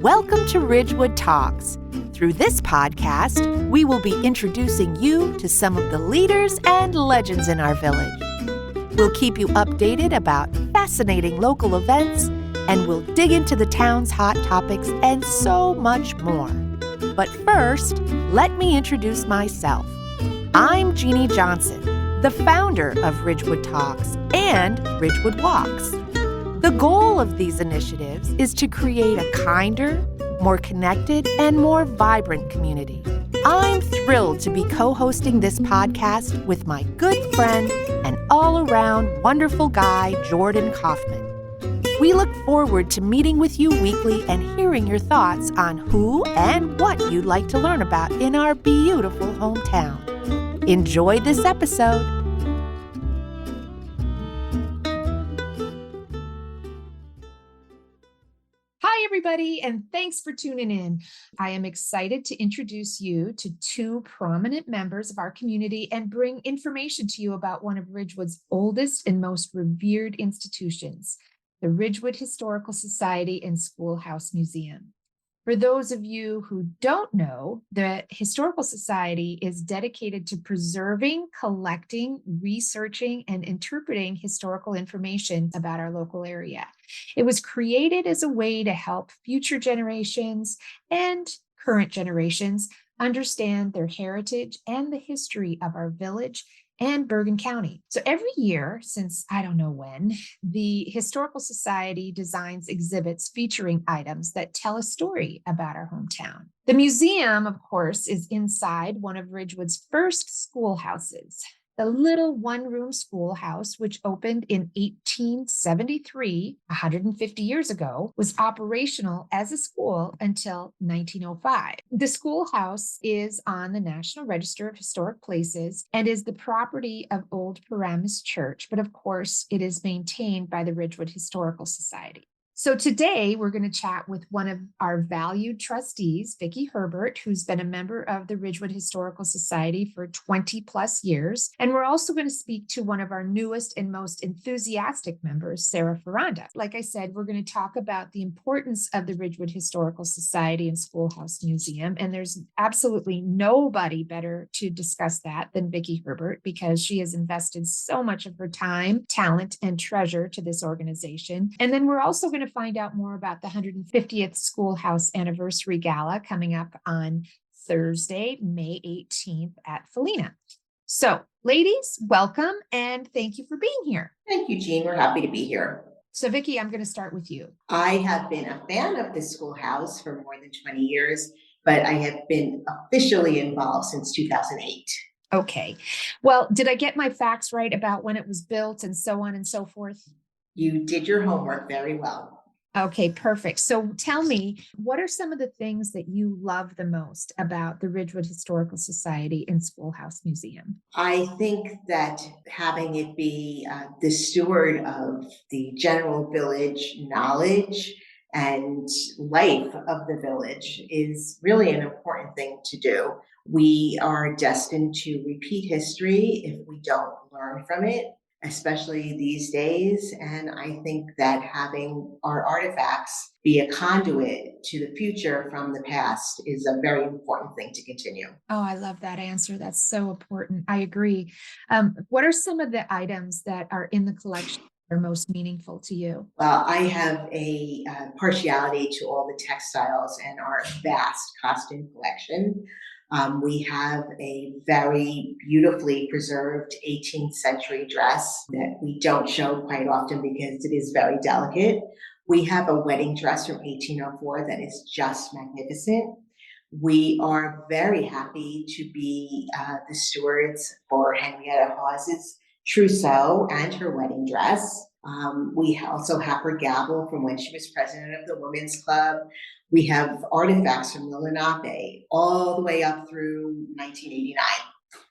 Welcome to Ridgewood Talks. Through this podcast, we will be introducing you to some of the leaders and legends in our village. We'll keep you updated about fascinating local events, and we'll dig into the town's hot topics and so much more. But first, let me introduce myself. I'm Jeannie Johnson, the founder of Ridgewood Talks and Ridgewood Walks. The goal of these initiatives is to create a kinder, more connected, and more vibrant community. I'm thrilled to be co-hosting this podcast with my good friend and all-around wonderful guy, Jordan Kaufman. We look forward to meeting with you weekly and hearing your thoughts on who and what you'd like to learn about in our beautiful hometown. Enjoy this episode. Hi, everybody, and thanks for tuning in. I am excited to introduce you to two prominent members of our community and bring information to you about one of Ridgewood's oldest and most revered institutions, the Ridgewood Historical Society and Schoolhouse Museum. For those of you who don't know, the Historical Society is dedicated to preserving, collecting, researching, and interpreting historical information about our local area. It was created as a way to help future generations and current generations understand their heritage and the history of our village and Bergen County. So every year, since I don't know when, the Historical Society designs exhibits featuring items that tell a story about our hometown. The museum, of course, is inside one of Ridgewood's first schoolhouses. The little one-room schoolhouse, which opened in 1873, 150 years ago, was operational as a school until 1905. The schoolhouse is on the National Register of Historic Places and is the property of Old Paramus Church, but of course, it is maintained by the Ridgewood Historical Society. So today we're going to chat with one of our valued trustees, Vicky Herbert, who's been a member of the Ridgewood Historical Society for 20 plus years. And we're also going to speak to one of our newest and most enthusiastic members, Sarah Faranda. Like I said, we're going to talk about the importance of the Ridgewood Historical Society and Schoolhouse Museum. And there's absolutely nobody better to discuss that than Vicky Herbert, because she has invested so much of her time, talent, and treasure to this organization. And then we're also going to find out more about the 150th Schoolhouse Anniversary Gala coming up on Thursday, May 18th at Felina. So, ladies, welcome and thank you for being here. Thank you, Jean. We're happy to be here. So, Vicky, I'm going to start with you. I have been a fan of the schoolhouse for more than 20 years, but I have been officially involved since 2008. Okay. Well, did I get my facts right about when it was built and so on and so forth? You did your homework very well. Okay, perfect. So tell me, what are some of the things that you love the most about the Ridgewood Historical Society and Schoolhouse Museum? I think that having it be the steward of the general village knowledge and life of the village is really an important thing to do. We are destined to repeat history if we don't learn from it, especially these days. And I think that having our artifacts be a conduit to the future from the past is a very important thing to continue. Oh, I love that answer. That's so important. I agree. What are some of the items that are in the collection that are most meaningful to you? Well, I have a partiality to all the textiles and our vast costume collection. We have a very beautifully preserved 18th century dress that we don't show quite often because it is very delicate. We have a wedding dress from 1804 that is just magnificent. We are very happy to be the stewards for Henrietta Hawes's trousseau and her wedding dress. We also have her gavel from when she was president of the Women's Club. We have artifacts from the Lenape all the way up through 1989.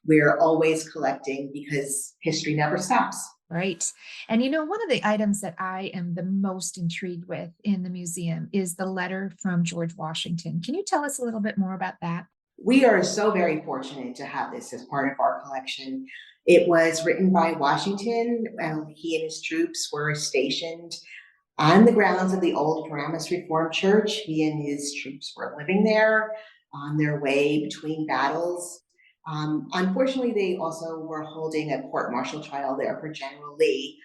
We're always collecting because history never stops. Right. And you know, one of the items that I am the most intrigued with in the museum is the letter from George Washington. Can you tell us a little bit more about that? We are so very fortunate to have this as part of our collection. It was written by Washington, and he and his troops were stationed on the grounds of the old Paramus Reformed Church. He and his troops were living there on their way between battles. Unfortunately, they also were holding a court-martial trial there for General Lee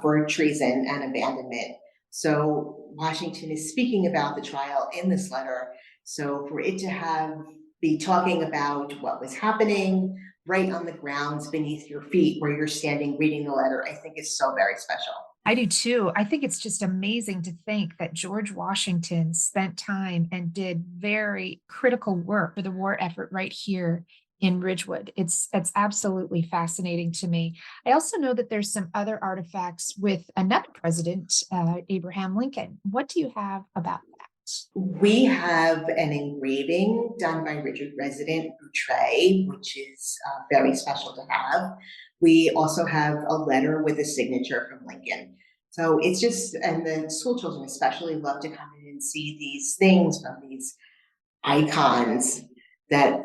for treason and abandonment. So Washington is speaking about the trial in this letter. So for it to be talking about what was happening right on the grounds beneath your feet where you're standing reading the letter, I think is so very special. I do too. I think it's just amazing to think that George Washington spent time and did very critical work for the war effort right here in Ridgewood. It's absolutely fascinating to me. I also know that there's some other artifacts with another president, Abraham Lincoln. What do you have about that? We have an engraving done by Ridgewood resident Boutray, which is very special to have. We also have a letter with a signature from Lincoln. So it's just, and the school children especially love to come in and see these things from these icons that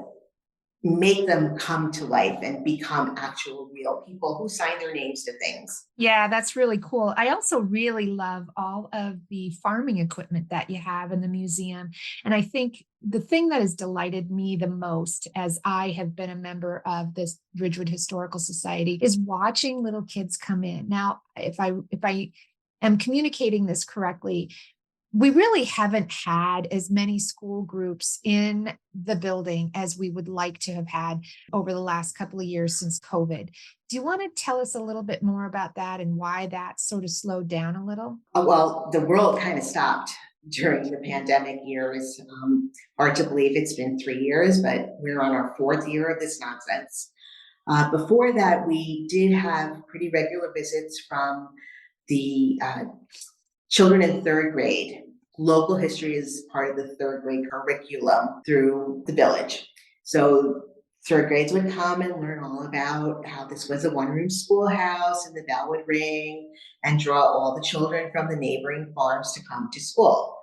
make them come to life and become actual real people who sign their names to things. Yeah, that's really cool. I also really love all of the farming equipment that you have in the museum. And I think the thing that has delighted me the most as I have been a member of this Ridgewood Historical Society is watching little kids come in. Now, if I am communicating this correctly, we really haven't had as many school groups in the building as we would like to have had over the last couple of years since COVID. Do you want to tell us a little bit more about that and why that sort of slowed down a little? Well, the world kind of stopped during the pandemic years. Hard to believe it's been 3 years, but we're on our 4th year of this nonsense. Before that, we did have pretty regular visits from the children in 3rd grade. Local history is part of the 3rd grade curriculum through the village. So 3rd grades would come and learn all about how this was a one-room schoolhouse and the bell would ring and draw all the children from the neighboring farms to come to school.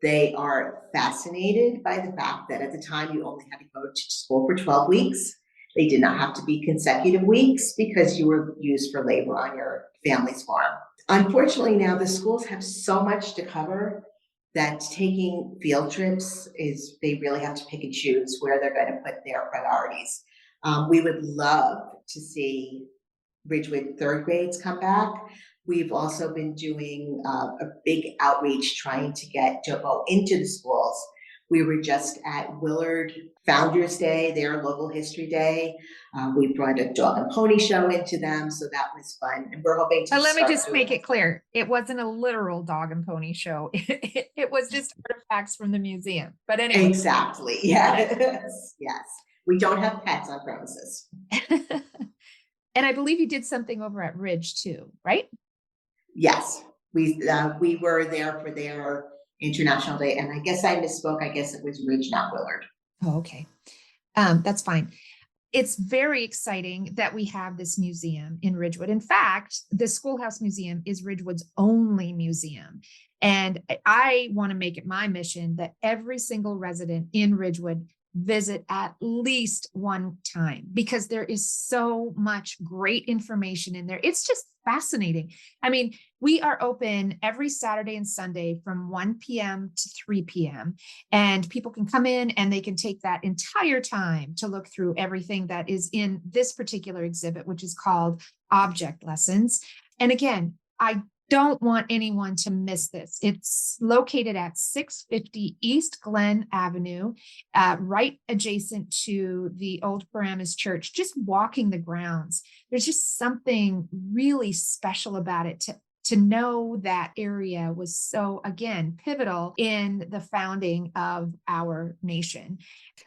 They are fascinated by the fact that at the time you only had to go to school for 12 weeks. They did not have to be consecutive weeks because you were used for labor on your family's farm. Unfortunately, now the schools have so much to cover that taking field trips they really have to pick and choose where they're going to put their priorities. We would love to see Ridgewood 3rd grades come back. We've also been doing a big outreach trying to go into the schools. We were just at Willard Founders Day, their local history day. We brought a dog and pony show into them, so that was fun. And we're hoping to Let me just make it clear. It wasn't a literal dog and pony show. It was just artifacts from the museum. But anyway. Exactly. Yes. Yes. We don't have pets on premises. And I believe you did something over at Ridge too, right? Yes. We were there for their International Day, and I guess I misspoke. I guess it was Ridge, not Willard. Oh, okay. That's fine. It's very exciting that we have this museum in Ridgewood. In fact, the Schoolhouse Museum is Ridgewood's only museum. And I want to make it my mission that every single resident in Ridgewood visit at least one time because there is so much great information in there. It's just fascinating. I mean, we are open every Saturday and Sunday from 1 p.m. to 3 p.m. And people can come in and they can take that entire time to look through everything that is in this particular exhibit, which is called Object Lessons. And again, I don't want anyone to miss this. It's located at 650 East Glen Avenue, right adjacent to the old Paramus Church, just walking the grounds. There's just something really special about it to know that area was so, again, pivotal in the founding of our nation.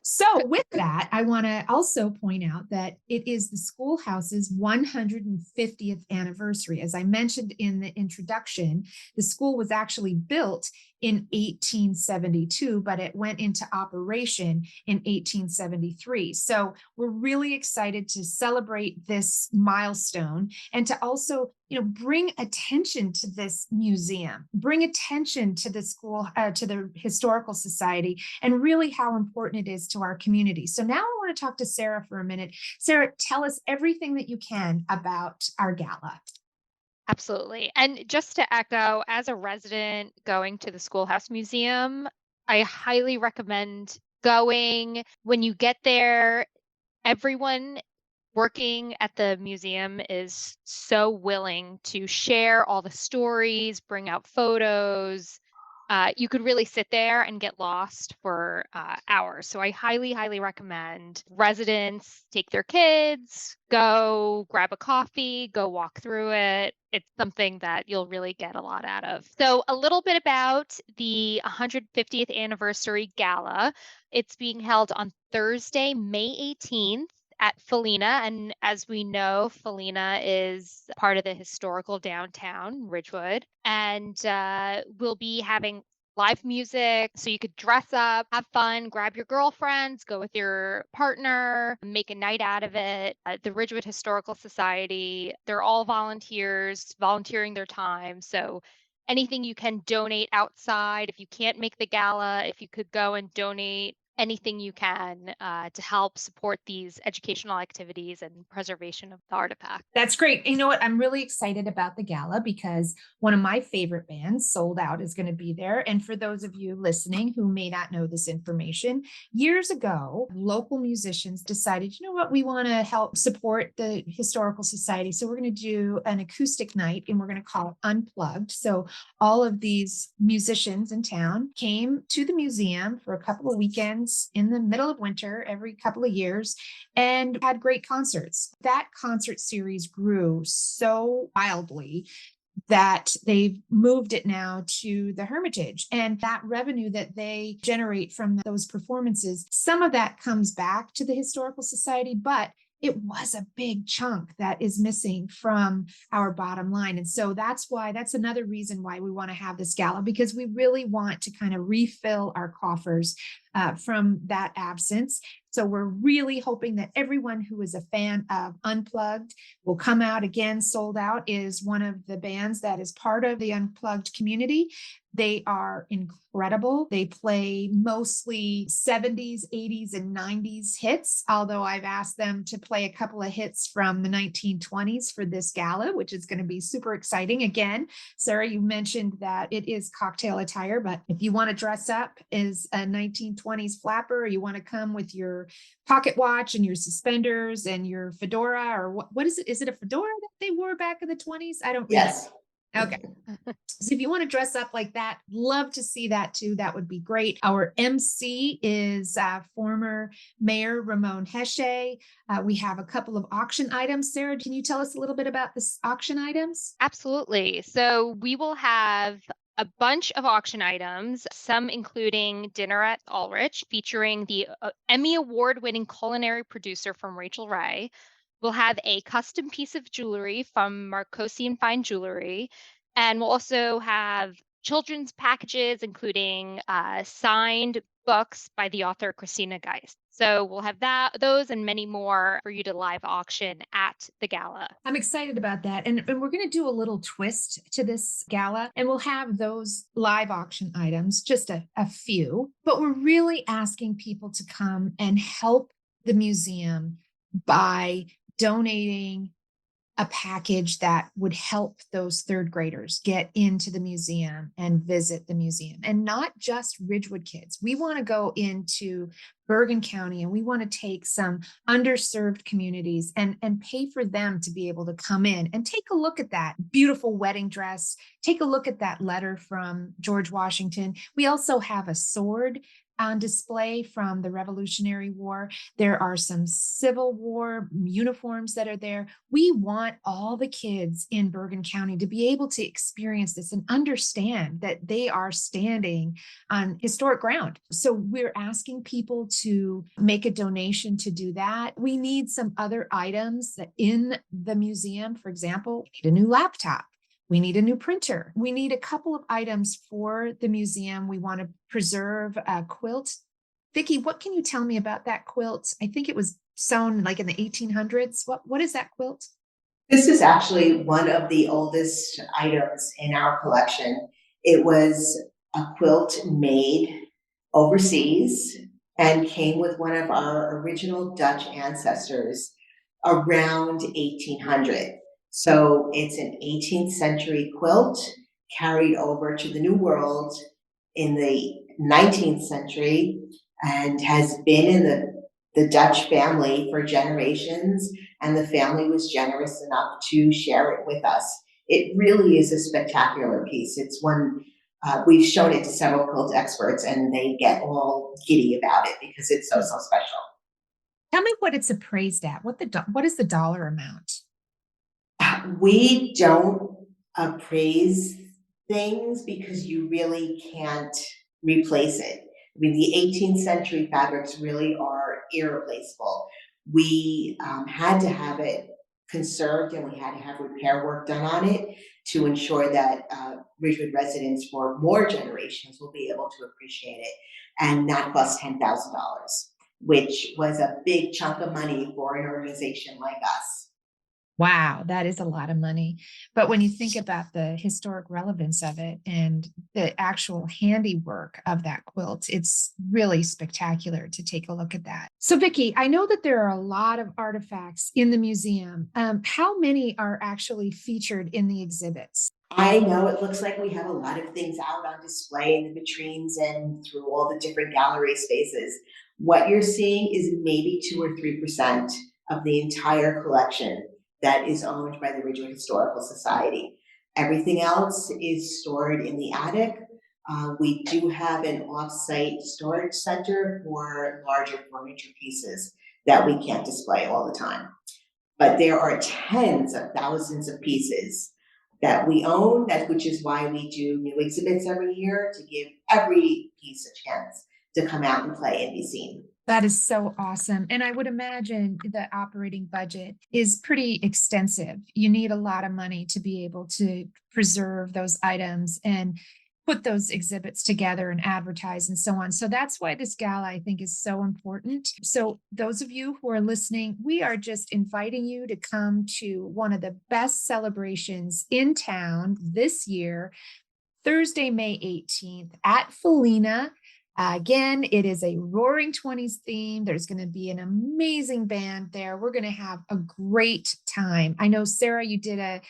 So with that, I want to also point out that it is the schoolhouse's 150th anniversary. As I mentioned in the introduction, the school was actually built in 1872, but it went into operation in 1873. So we're really excited to celebrate this milestone and to also, bring attention to this museum, bring attention to the school, to the Historical Society, and really how important it is to our community. So now I want to talk to Sarah for a minute. Sarah, tell us everything that you can about our gala. Absolutely. And just to echo, as a resident going to the Schoolhouse Museum, I highly recommend going. When you get there, everyone working at the museum is so willing to share all the stories, bring out photos. You could really sit there and get lost for hours. So I highly, highly recommend residents take their kids, go grab a coffee, go walk through it. It's something that you'll really get a lot out of. So, a little bit about the 150th anniversary gala. It's being held on Thursday, May 18th at Felina. And as we know, Felina is part of the historical downtown, Ridgewood. And we'll be having live music. So you could dress up, have fun, grab your girlfriends, go with your partner, make a night out of it. The Ridgewood Historical Society, they're all volunteers, volunteering their time. So anything you can donate outside, if you can't make the gala, if you could go and donate anything you can to help support these educational activities and preservation of the artifact. That's great. You know what? I'm really excited about the gala because one of my favorite bands, Sold Out, is going to be there. And for those of you listening who may not know this information, years ago, local musicians decided, you know what, we want to help support the Historical Society. So we're going to do an acoustic night and we're going to call it Unplugged. So all of these musicians in town came to the museum for a couple of weekends in the middle of winter every couple of years and had great concerts. That concert series grew so wildly that they've moved it now to the Hermitage. And that revenue that they generate from those performances, some of that comes back to the Historical Society, but it was a big chunk that is missing from our bottom line. And so that's another reason why we want to have this gala, because we really want to kind of refill our coffers from that absence. So we're really hoping that everyone who is a fan of Unplugged will come out again. Sold Out is one of the bands that is part of the Unplugged community. They are incredible. They play mostly 70s, 80s, and 90s hits, although I've asked them to play a couple of hits from the 1920s for this gala, which is going to be super exciting. Again, Sarah, you mentioned that it is cocktail attire, but if you want to dress up as a 1920s flapper, or you want to come with your pocket watch and your suspenders and your fedora, or what is it? Is it a fedora that they wore back in the 20s? I don't Yes. Okay. So if you want to dress up like that, love to see that too. That would be great. Our MC is former Mayor Ramon Heshe. We have a couple of auction items. Sarah, can you tell us a little bit about this auction items? Absolutely. So we will have a bunch of auction items, some including dinner at Ulrich, featuring the Emmy Award-winning culinary producer from Rachel Ray. We'll have a custom piece of jewelry from Marcosi and Fine Jewelry. And we'll also have children's packages, including signed books by the author Christina Geist. So we'll have those and many more for you to live auction at the gala. I'm excited about that. And we're going to do a little twist to this gala, and we'll have those live auction items, just a few, but we're really asking people to come and help the museum by donating a package that would help those third graders get into the museum and visit the museum, and not just Ridgewood kids. We want to go into Bergen County and we want to take some underserved communities and pay for them to be able to come in and take a look at that beautiful wedding dress, take a look at that letter from George Washington. We also have a sword on display from the Revolutionary War. There are some Civil War uniforms that are there. We want all the kids in Bergen County to be able to experience this and understand that they are standing on historic ground. So we're asking people to make a donation to do that. We need some other items that in the museum. For example, we need a new laptop. We need a new printer. We need a couple of items for the museum. We want to preserve a quilt. Vicky, what can you tell me about that quilt? I think it was sewn like in the 1800s. What is that quilt? This is actually one of the oldest items in our collection. It was a quilt made overseas and came with one of our original Dutch ancestors around 1800. So it's an 18th century quilt carried over to the New World in the 19th century and has been in the Dutch family for generations, and the family was generous enough to share it with us. It really is a spectacular piece. It's one we've shown it to several quilt experts, and they get all giddy about it because it's so special. Tell me what it's appraised at. What is the dollar amount? We don't appraise things because you really can't replace it. I mean, the 18th century fabrics really are irreplaceable. We had to have it conserved, and we had to have repair work done on it to ensure that Ridgewood residents for more generations will be able to appreciate it. And that cost $10,000, which was a big chunk of money for an organization like us. Wow, that is a lot of money. But when you think about the historic relevance of it and the actual handiwork of that quilt, it's really spectacular to take a look at that. So, Vicky, I know that there are a lot of artifacts in the museum. How many are actually featured in the exhibits? I know it looks like we have a lot of things out on display in the vitrines and through all the different gallery spaces. What you're seeing is maybe 2 or 3% of the entire collection that is owned by the Ridgewood Historical Society. Everything else is stored in the attic. We do have an off-site storage center for larger furniture pieces that we can't display all the time. But there are tens of thousands of pieces that we own, which is why we do new exhibits every year to give every piece a chance to come out and play and be seen. That is so awesome. And I would imagine the operating budget is pretty extensive. You need a lot of money to be able to preserve those items and put those exhibits together and advertise and so on. So that's why this gala, I think, is so important. So those of you who are listening, we are just inviting you to come to one of the best celebrations in town this year, Thursday, May 18th at Felina. Again, it is a Roaring 20s theme. There's going to be an amazing band there. We're going to have a great time. I know, Sarah, you did a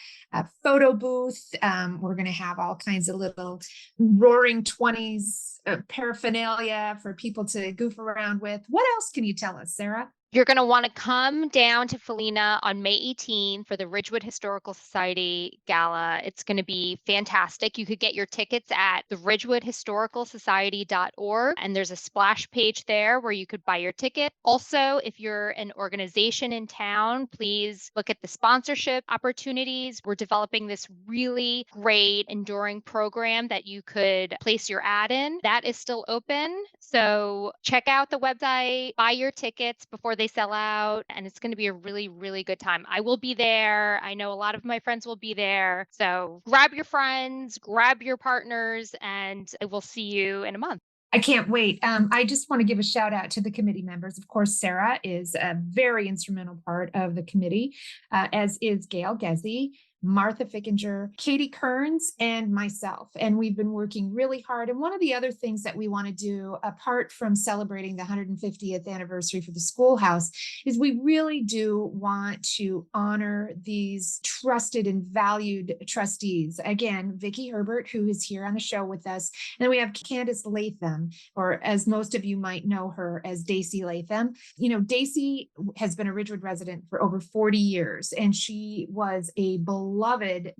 photo booth. We're going to have all kinds of little Roaring 20s paraphernalia for people to goof around with. What else can you tell us, Sarah? You're going to want to come down to Felina on May 18th for the Ridgewood Historical Society Gala. It's going to be fantastic. You could get your tickets at the ridgewoodhistoricalsociety.org, and there's a splash page there where you could buy your ticket. Also, if you're an organization in town, please look at the sponsorship opportunities. We're developing this really great, enduring program that you could place your ad in. That is still open. So check out the website, buy your tickets before they sell out, and it's going to be a really, really good time. I will be there. I know a lot of my friends will be there. So grab your friends, grab your partners, and I will see you in a month. I can't wait. I just want to give a shout out to the committee members. Of course, Sarah is a very instrumental part of the committee, as is Gail Gezzi, Martha Fickinger, Katie Kearns, and myself. And we've been working really hard. And one of the other things that we want to do, apart from celebrating the 150th anniversary for the schoolhouse, is we really do want to honor these trusted and valued trustees. Again, Vicky Herbert, who is here on the show with us. And then we have Candace Latham, or as most of you might know her as Dacey Latham. You know, Dacey has been a Ridgewood resident for over 40 years, and she was a beloved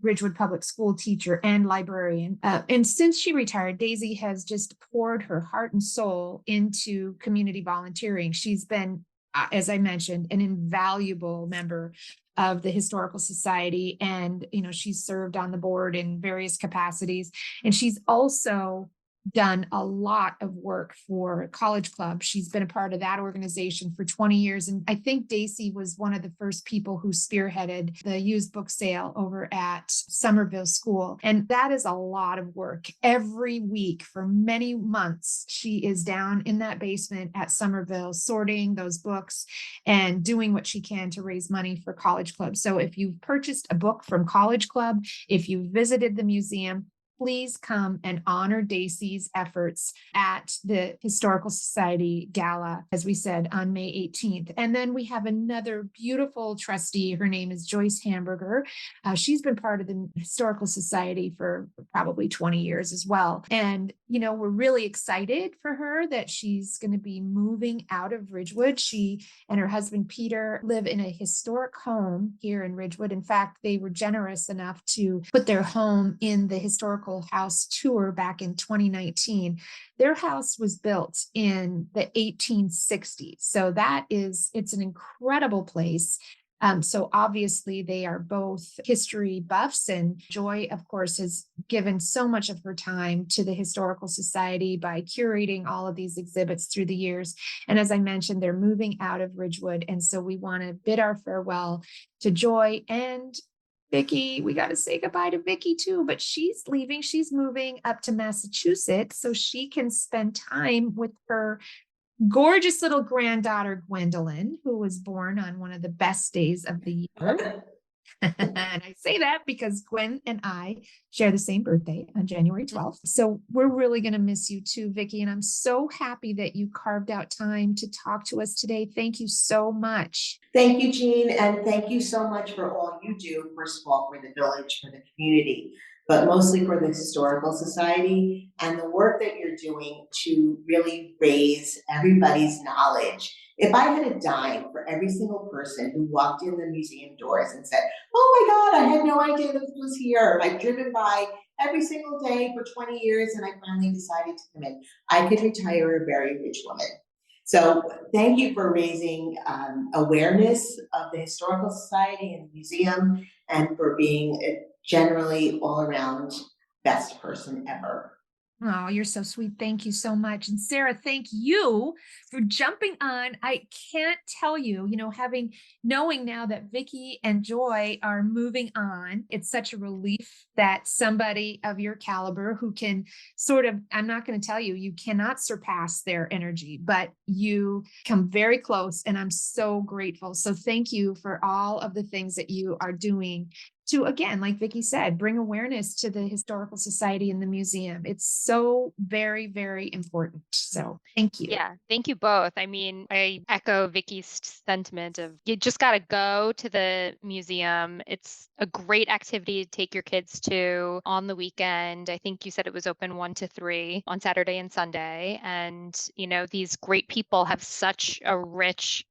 Ridgewood Public School teacher and librarian. And since she retired, Daisy has just poured her heart and soul into community volunteering. She's been, as I mentioned, an invaluable member of the Historical Society. And, you know, she's served on the board in various capacities. And she's also done a lot of work for College Club. She's been a part of that organization for 20 years. And I think Dacey was one of the first people who spearheaded the used book sale over at Somerville School. And that is a lot of work. Every week for many months, she is down in that basement at Somerville, sorting those books and doing what she can to raise money for College Club. So if you've purchased a book from College Club, if you visited the museum, please come and honor Dacey's efforts at the Historical Society Gala, as we said, on May 18th. And then we have another beautiful trustee. Her name is Joyce Hamburger. She's been part of the Historical Society for probably 20 years as well. And, you know, we're really excited for her that she's going to be moving out of Ridgewood. She and her husband, Peter, live in a historic home here in Ridgewood. In fact, they were generous enough to put their home in the historical house tour back in 2019. Their house was built in the 1860s. So it's an incredible place. So obviously they are both history buffs, and Joy, of course, has given so much of her time to the Historical Society by curating all of these exhibits through the years. And as I mentioned, they're moving out of Ridgewood. And so we want to bid our farewell to Joy and Vicky. We got to say goodbye to Vicky too, but she's leaving. She's moving up to Massachusetts so she can spend time with her gorgeous little granddaughter, Gwendolyn, who was born on one of the best days of the year. And I say that because Gwen and I share the same birthday on January 12th. So we're really going to miss you too, Vicky. And I'm so happy that you carved out time to talk to us today. Thank you so much. Thank you, Jean, and thank you so much for all you do, first of all, for the village, for the community, but mostly for the Historical Society and the work that you're doing to really raise everybody's knowledge. If I had a dime for every single person who walked in the museum doors and said, oh my God, I had no idea this was here. I've driven by every single day for 20 years and I finally decided to come in, I could retire a very rich woman. So thank you for raising awareness of the Historical Society and the museum, and for being a generally all around best person ever. Oh, you're so sweet. Thank you so much. And Sarah, thank you for jumping on. I can't tell you, knowing now that Vicky and Joy are moving on, it's such a relief that somebody of your caliber who can I'm not going to tell you, you cannot surpass their energy, but you come very close. And I'm so grateful. So thank you for all of the things that you are doing to, again, like Vicky said, bring awareness to the Historical Society and the museum. It's so very, very important. So thank you. Yeah, thank you both. I mean, I echo Vicky's sentiment of you just got to go to the museum. It's a great activity to take your kids to on the weekend. I think you said it was open 1 to 3 on Saturday and Sunday. And, these great people have such a rich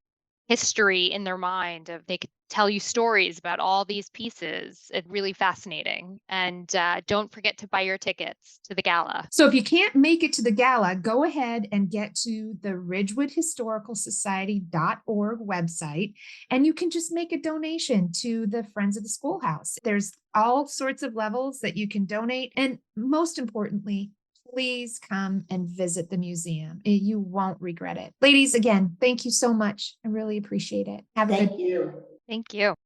history in their mind of they could tell you stories about all these pieces. It's really fascinating. And don't forget to buy your tickets to the gala. So if you can't make it to the gala, go ahead and get to the ridgewoodhistoricalsociety.org website, and you can just make a donation to the Friends of the Schoolhouse. There's all sorts of levels that you can donate. And most importantly, please come and visit the museum. You won't regret it. Ladies, again, thank you so much. I really appreciate it. Have a good Thank you. Thank you.